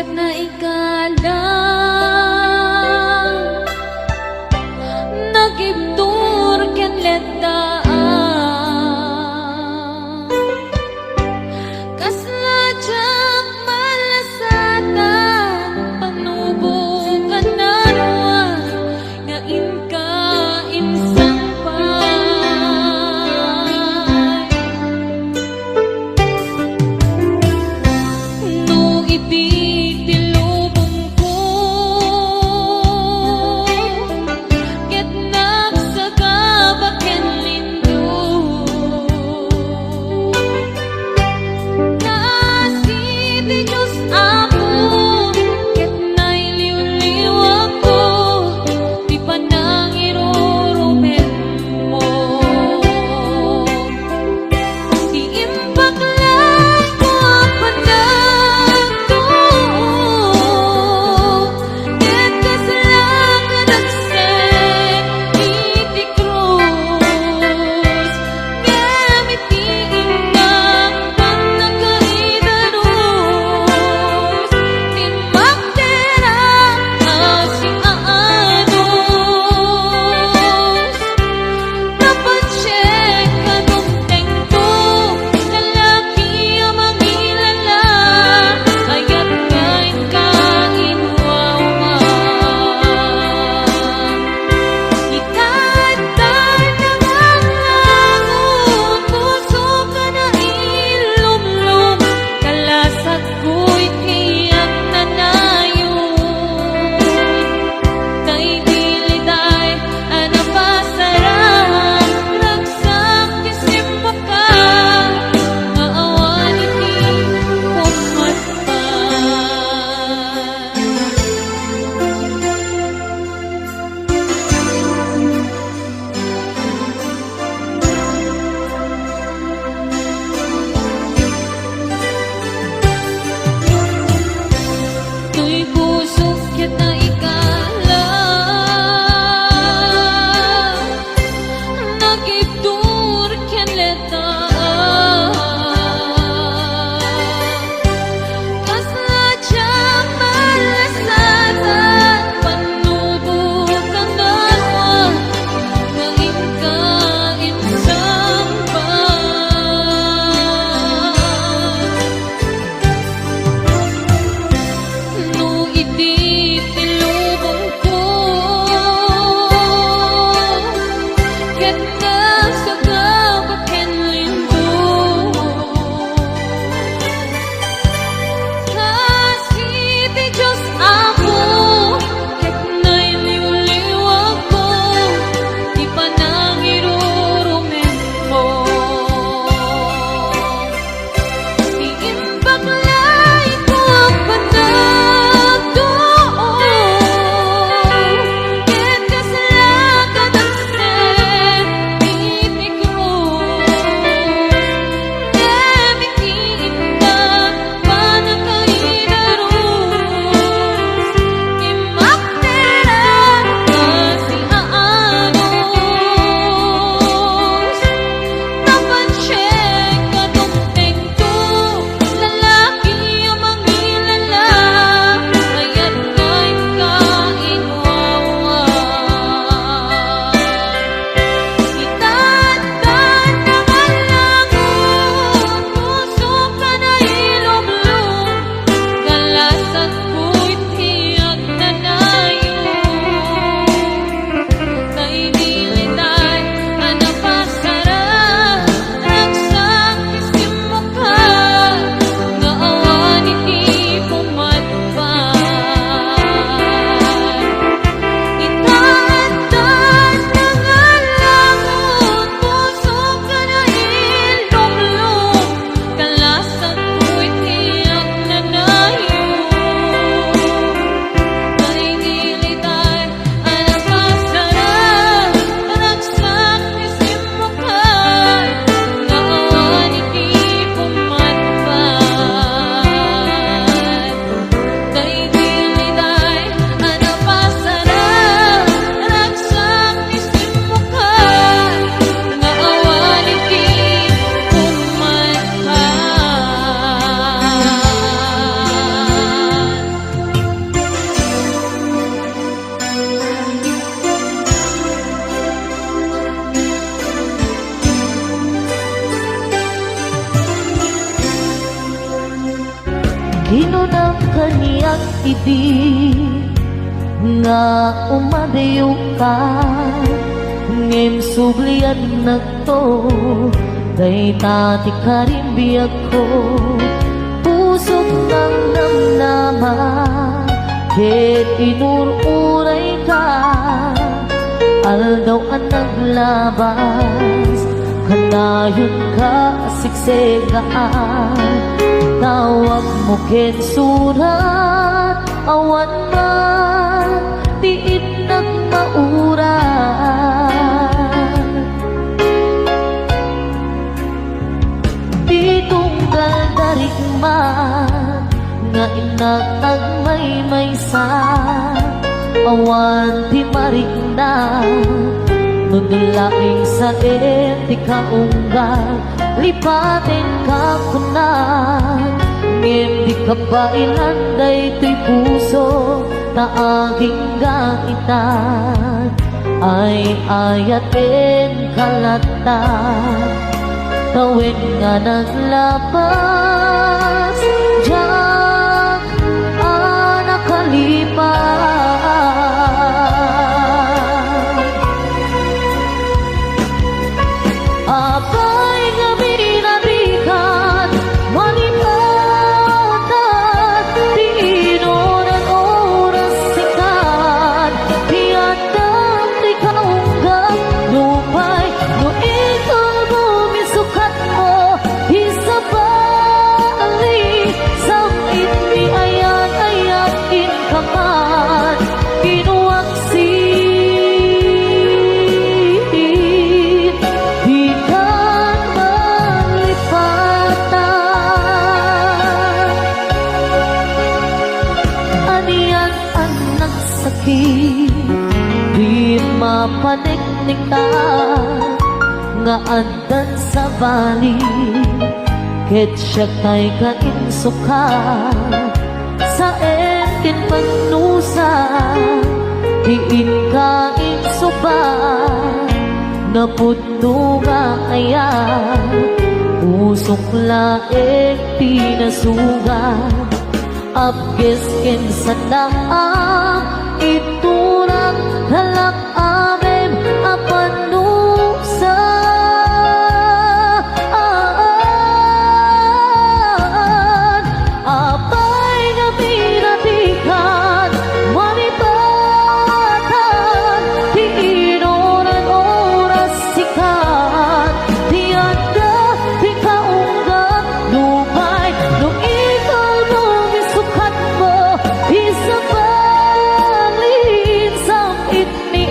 Porket na ikalang nagibtur ken letdaan kasla jak malasatan panubukan narwa nga inka insang no ibig tilubong hinunang kaniyang ibig nga umadayo ka ngem sublian na to day tati ka rin biyag ko pusok ng namnaman ket inururay ka aldaw ang naglabas kanayon ka siksegaan tawag mo ken surat awan man tiit nagmauran di tunggal darig man nga inatag may sa awan di marigna nudulaing sa eti kaunggal lipatin ka kunan ngem di ka ba ilanday to'y puso na aking gaitan ay ayatin kalata tawid nga naglabas diyak nakalipas abay nga binarikan malipatan di inoran oras sikat tiyatang di kaunggang lupay no ikaw bumisukat mo isabali samit mi ayan ayatin kaman kinuwaksin di ka malipatan aniyan ang nagsakit di mapaniknikan nga andan sa bali ket siya kay kainsuka sa etin magnusa diin ka insuba na pudno nga ayan usok laeng pinasugan abges ken sanang iturang halak amem apanusa apay nga pinatikan malipatan di inoran oras sikat tiyanda di kaunggan lupay no ikaw lumisukat mo isabalin samit ni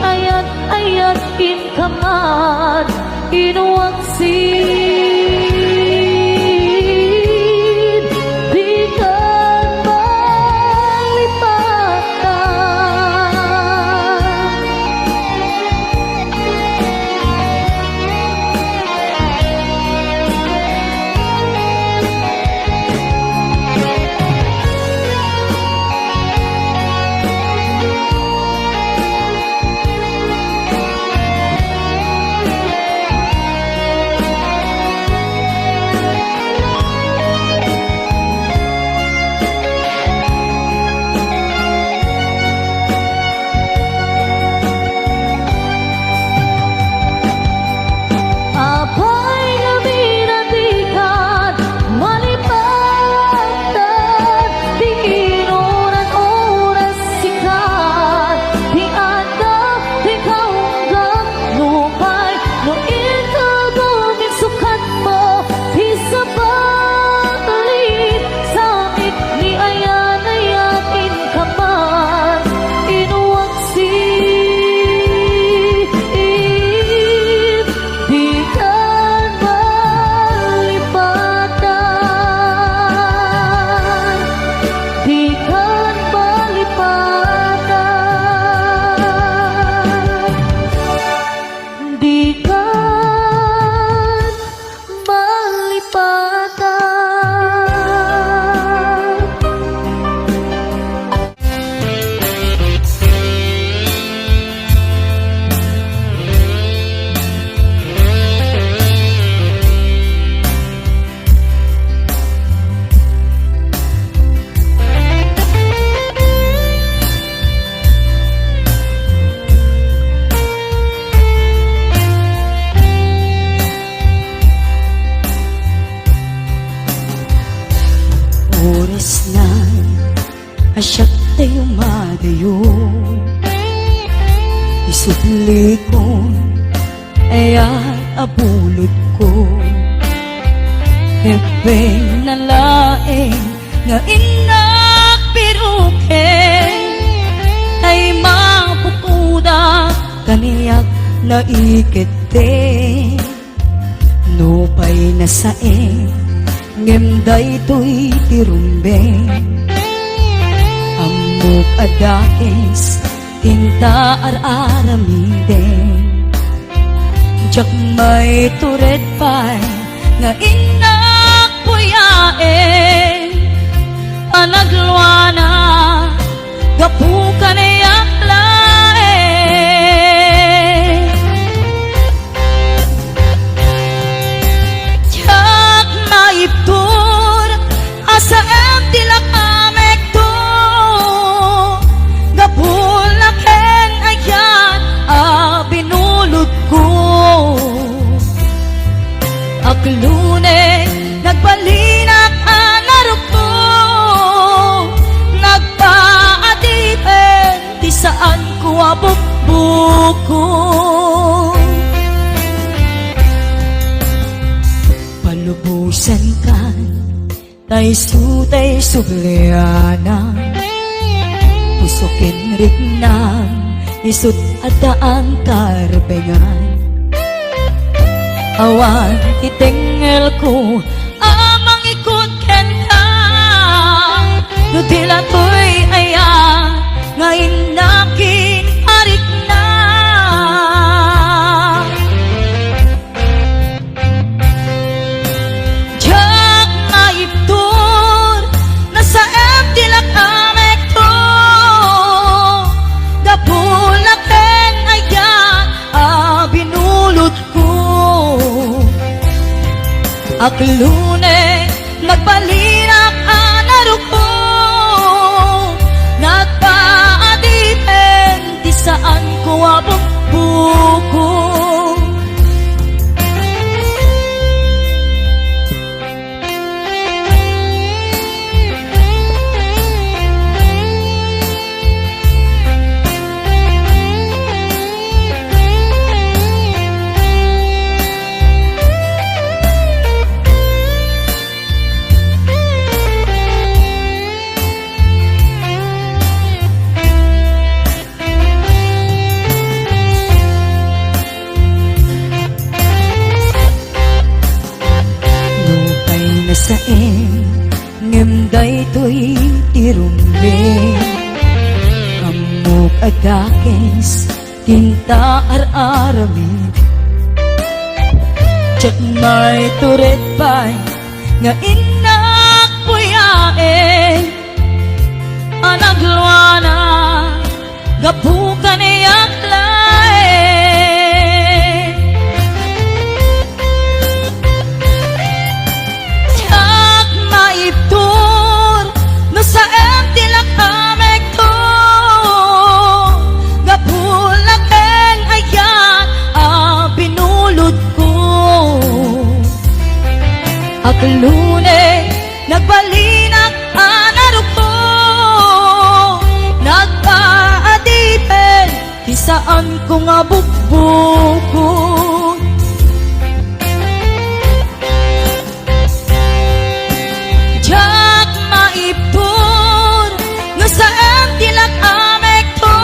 Asyat tayo madayo isudli ko ayat abulod ko Hepeng na laeng nga inak piruken ay mapukuda kaniyak na ikete Nupay na saeng ngemday to'y tirumbeng Amok adakes tinta ar-aramiden Jak may turet pa'y nga inak puyaen Panagluana gapukan iyak laeng Jak maiptur asa em tilak amek to Gapulaken ayan binulod ko Aklune nagbalinak anarok ko Nagpaadipen di saan ko abukbuko Palubusan kan tay sutay subliana Pusukin rignang isut adaan karbengan Awan itengel ko amang ikut ken ka Nutila to'y aya ngayon nakin arik na Jak maiptur nasa empty lakamek to Gapulaken aya binulot ko Aklune nagbalinak anarok ko Nagpaadipen di saan ko abukbuko Saeng ngemday to'y tirumbeng Amok adakes tinta ar-aramid Jak may turet pa'y nga inak puyaen Anagluana gapukan iyak laeng Jak maiptur no sa empty lakamek to Gapulaken ayan binulod ko Aklune nagbalinak anarok ko Nagpaadipen di saan ko nga bukbuko Jak maiptur no sa empty lakamek to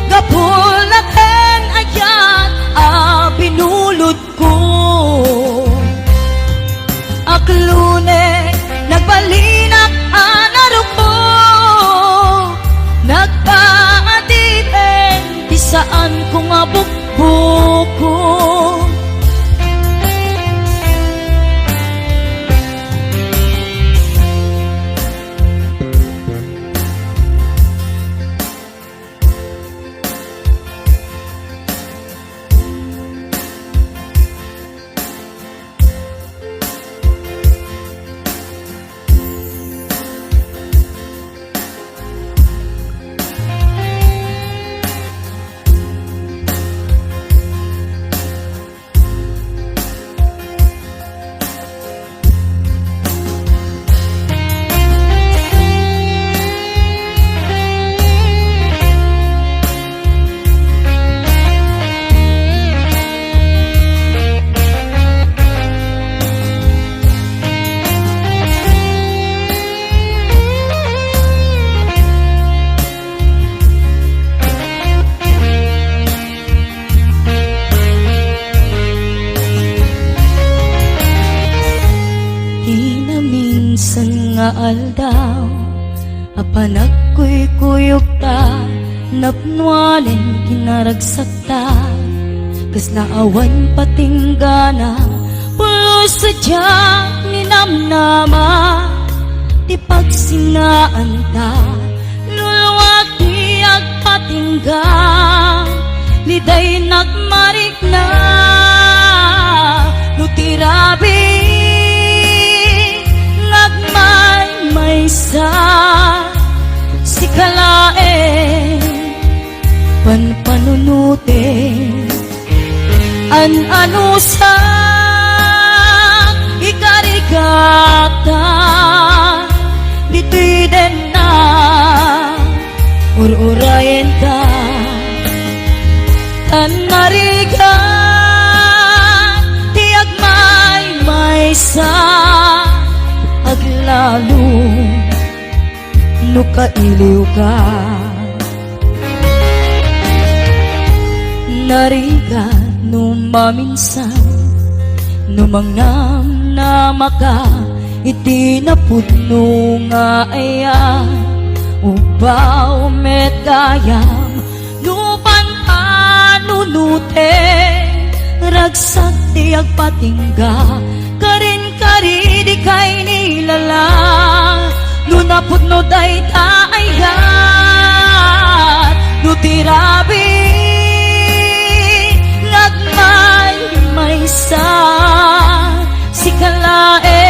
Gapulaken ayan binulod ko Aklune nagbalinak anarok ko Nagpaadipen di saan ko nga bukbuko Bisan nga aldaw apan agkuy-kuyog ta napnualin kinaragsak ta kas naawan patinggana pulos sadyang ninamnama di pagsingaan ta luluwag di agpatinggang liday nagmarik na nutirabi nagmay sa si kalae panpanunute ano sa ikarigata dito'y din na ururayin ka tanariga tiag may sa aglalo no kailiw ka nariga no maminsan no mangnam na maka iti napudno nga aya ubaw met gayam no pananunute ragsak di agpatingga karin kari di kay nilala no napudno day taayat no tirabi may sa si kalae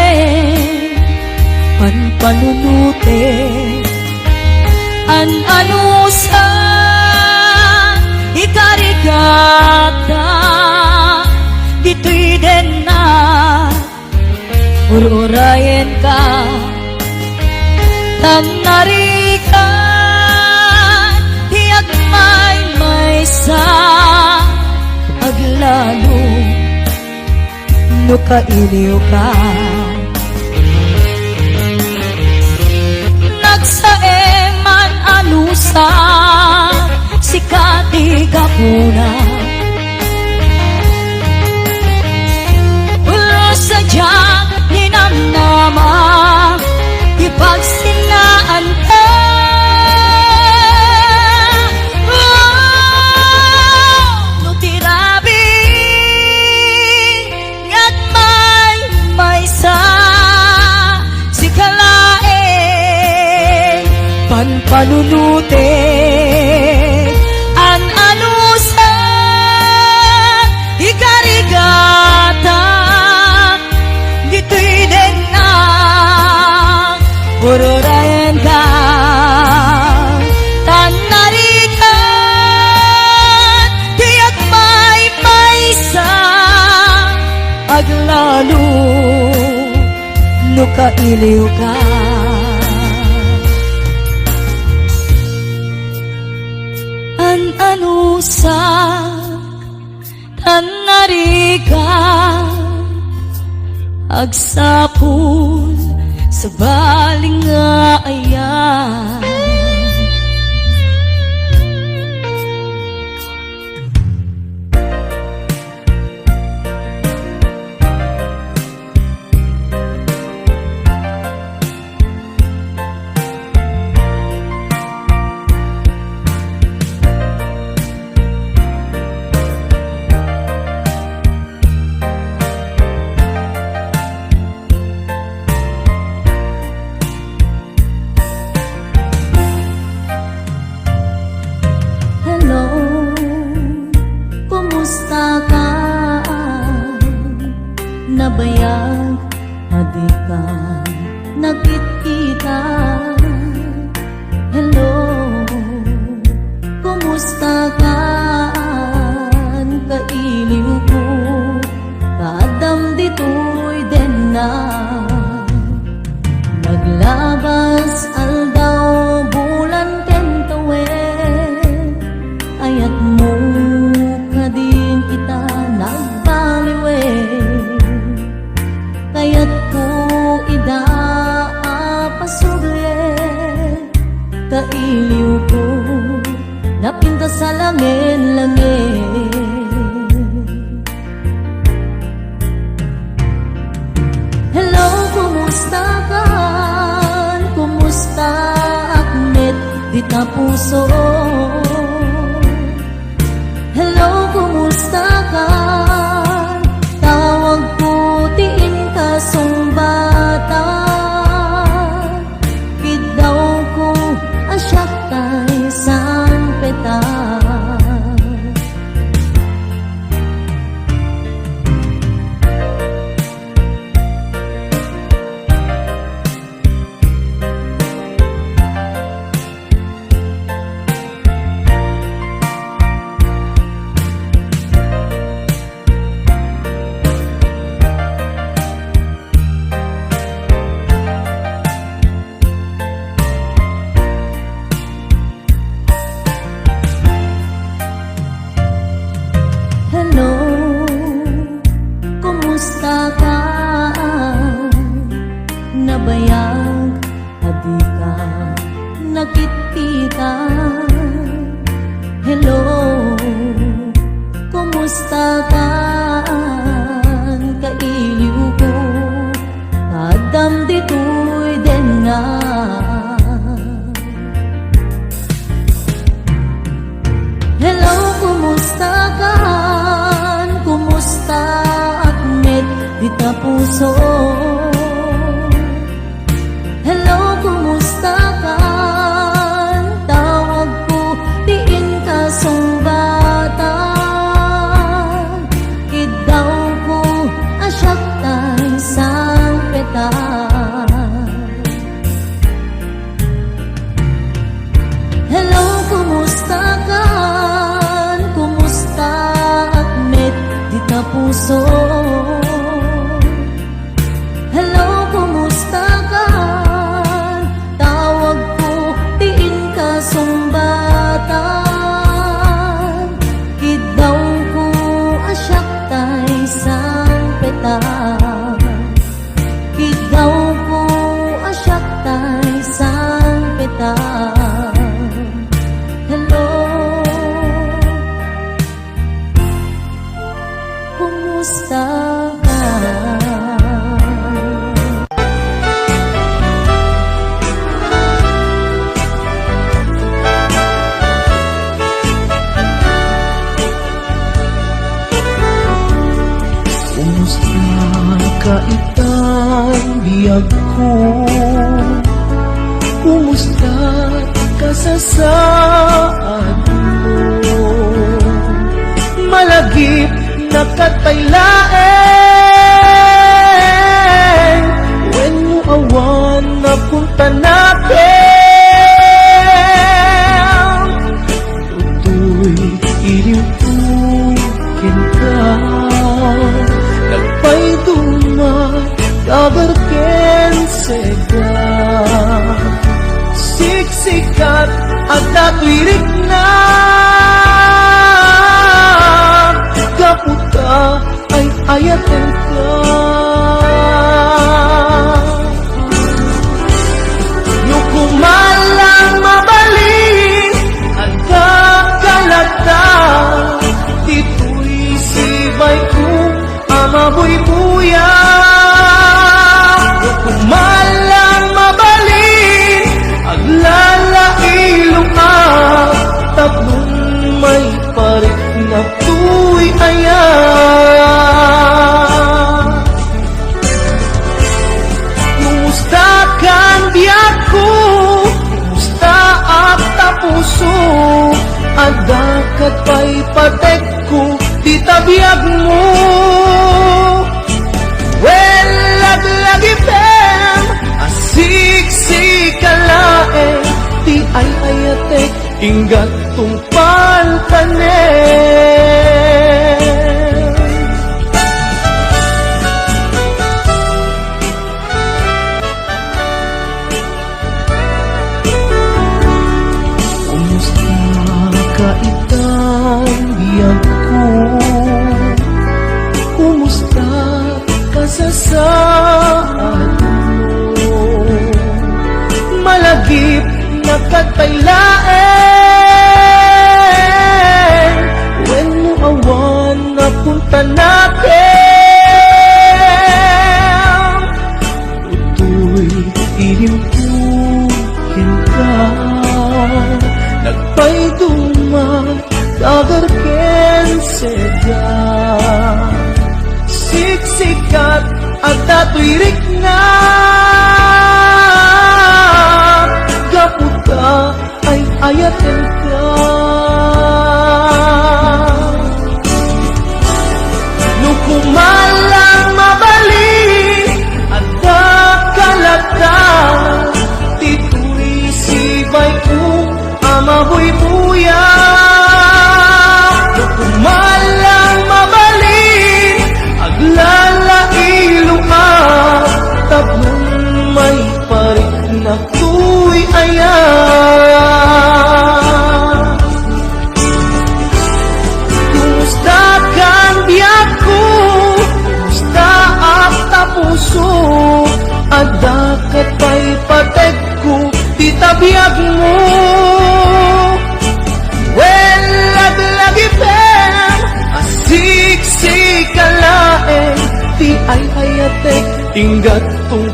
panpanunute ano sa ikarigata dito'y din na ururayin ka tanarikan tiyak may sa aglalo no kailiw ka nagsaeman anusa si katigapuna ulo sadya ninamnama ipagsinaan ka panunute ano sa ikarigata dito'y din na ururayan ka tanarikan tiyak may sa aglalo no kailiw ka ano sa tanariga agsapul sa baling nga ayan nabayag adi ka nakikita hello kumusta ka kailiw ko kadam dito'y din na naglabas aldaw bulan kentawe ayat mo kadin kita nagbaliwe kaya't ko ida pasugle kailiw ko napinta sa langin-langin hello, kumusta ka? ka puso. Hello, kumusta ka? Tawag putiin ka sumbata. Kidaw ko asyak tay sang peta. Hello, kumusta ka? Nabayag, adi ka, nakikita. Hello, kumusta ka? Kailiw ko, kadam dito'y din nga. Hello, kumusta ka? Kumusta at met di ka puso? Hello, kumusta ka? Tawag ko, diin ka sumbata. Kidaw ko, asyak tay sang peta. Hello, kumusta ka? Kumusta at met di ka puso? Hello, kumusta ka? Tawag ko, diin ka sumbata. Kidaw ko asyak tay sang peta. Kidaw ko asyak tay sang peta. Hello, kumusta ka? Kumusta ka itang biyag ko? Kumusta ka sa saad mo? Malagip na kataylaeng when mo awan na punta natin. Tutoy iliw-tukin ka, nagpay dumat kabarken sega. Siksikat at natwirik na, kaputa ay ayaten ka. Nukumalang mabalin at kakalata, dito'y sibay ko amabuy-buya. Nukumalang mabalin at lalailong tatlong may parik na tuy ayan. Kumusta kang biyak ko? Kumusta at tapuso? Adakat pa'y patek ko, di tabiyag mo. Well, laglagipem, asiksik-kalaeng, di ay ayatek, inggat tungpal tanem. Kumusta ka itang biyag ko? Kumusta ka sa saad mo? Malagip na kataylaeng when mo awan na punta natin. Tutoy iliw-tukin ka, sikat at datuirik na gaputa ay ayaten ka. Nukumalang mabalik at dakalata tituloy si Bayu amaboy buya. Nukumalang mabalik aglalailu tabang may parik na tuy ayan. Kumusta kang biyak ko? Kumusta ang tapuso? Adakat pa'y patek ko, di tabiyag mo. Well, lagi pem, asik-sik kalaeng, di ay ayatek, tinggat tong